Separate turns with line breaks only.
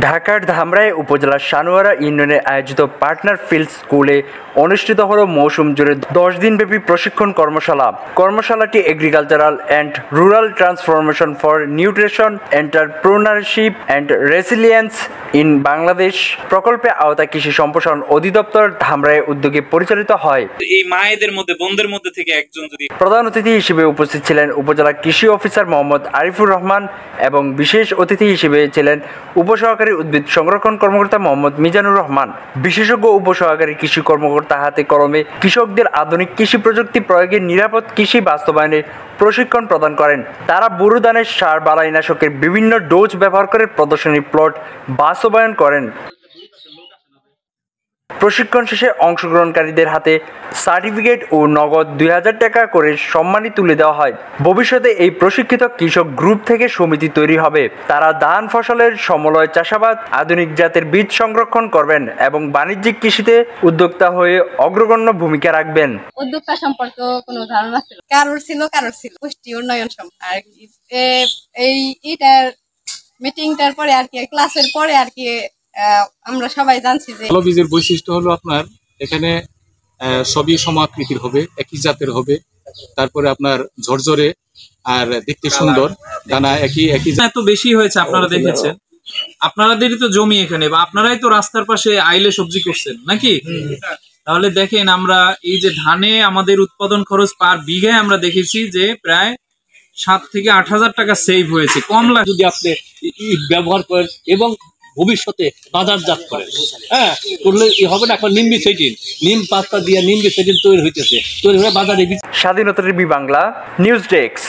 ঢাকার ধামরাই উপজেলার সানোয়ারা ইউনিয়নে আয়োজিত পার্টনার ফিল্ড স্কুলে অনুষ্ঠিত হল মৌসুম জুড়ে 10 দিনব্যাপী প্রশিক্ষণ কর্মশালা। কর্মশালাটি agricultural and rural transformation for nutrition, entrepreneurship and resilience in Bangladesh প্রকল্পে আওতায় কৃষি সম্প্রসারণ অধিদপ্তর ধামরাই উদ্যোগে পরিচালিত হয়।
এই মায়েদের মধ্যে বোনদের মধ্যে থেকে একজন যদি
প্রধান অতিথি হিসেবে উপস্থিত ছিলেন উপজেলা কৃষি অফিসার মোহাম্মদ আরিফুর রহমান এবং বিশেষ অতিথি হিসেবে ছিলেন উপসহকারী উদ্ভিদ সংরক্ষণ কর্মকর্তা মোহাম্মদ মিজানুর রহমান। বিশেষজ্ঞ উপসহকারী কৃষি কর্মকর্তা হাতে কলমে কৃষকদের আধুনিক কৃষি প্রযুক্তি প্রয়োগে নিরাপদ কৃষি বাস্তবায়নে প্রশিক্ষণ প্রদান করেন। তারা বোরো ধানের সার বালাইনাশকের বিভিন্ন ডোজ ব্যবহার করে প্রদর্শনী প্লট বাস্তবায়ন করেন। প্রশিক্ষণ শেষে অংশগ্রহণকারীদের হাতে সার্টিফিকেট ও নগদ 2000 টাকা করে সম্মানী তুলে দেওয়া হয়। ভবিষ্যতে এই প্রশিক্ষিত কৃষক গ্রুপ থেকে সমিতি তৈরি হবে। তারা ধান ফসলের সমলয় চাষাবাদ, আধুনিক জাতের বীজ সংরক্ষণ করবেন এবং বাণিজ্যিক কৃষিতে উদ্যোক্তা হয়ে অগ্রগণ্য ভূমিকা রাখবেন।
উদ্যোক্তা সম্পর্কে কোনো ধারণা ছিল কারোর ছিল পুষ্টি উন্নয়ন আর এইটার মিটিংটার পরে আর কি ক্লাসের পরে আর কি আমরা সবাই জানছি যে
ভালো বীজের বৈশিষ্ট্য হলো আপনার এখানে সবই সমাকৃতির হবে, একই জাতের হবে, তারপরে আপনার ঝরঝরে আর দেখতে সুন্দর, দানা একই
এত বেশি হয়েছে আপনারা দেখেছেন। আপনাদেরই তো জমি এখানে, বা আপনারাই তো রাস্তার পাশে আইলে সবজি করছেন নাকি? তাহলে দেখেন আমরা এই যে ধানে আমাদের উৎপাদন খরচ পার বিঘায় আমরা দেখেছি যে প্রায় 7 থেকে 8,000 টাকা সেভ হয়েছে। কমলা
যদি আপনি ব্যবহার করেন এবং ভবিষ্যতে বাজারজাত করেন, করলে হবে না। এখন নিম পাতা দিয়ে নিম্বি সেটিন তৈরি হইতেছে, তৈরি হয়ে বাজারে।
স্বাধীনতা টিভি বাংলা নিউজ ডেস্ক।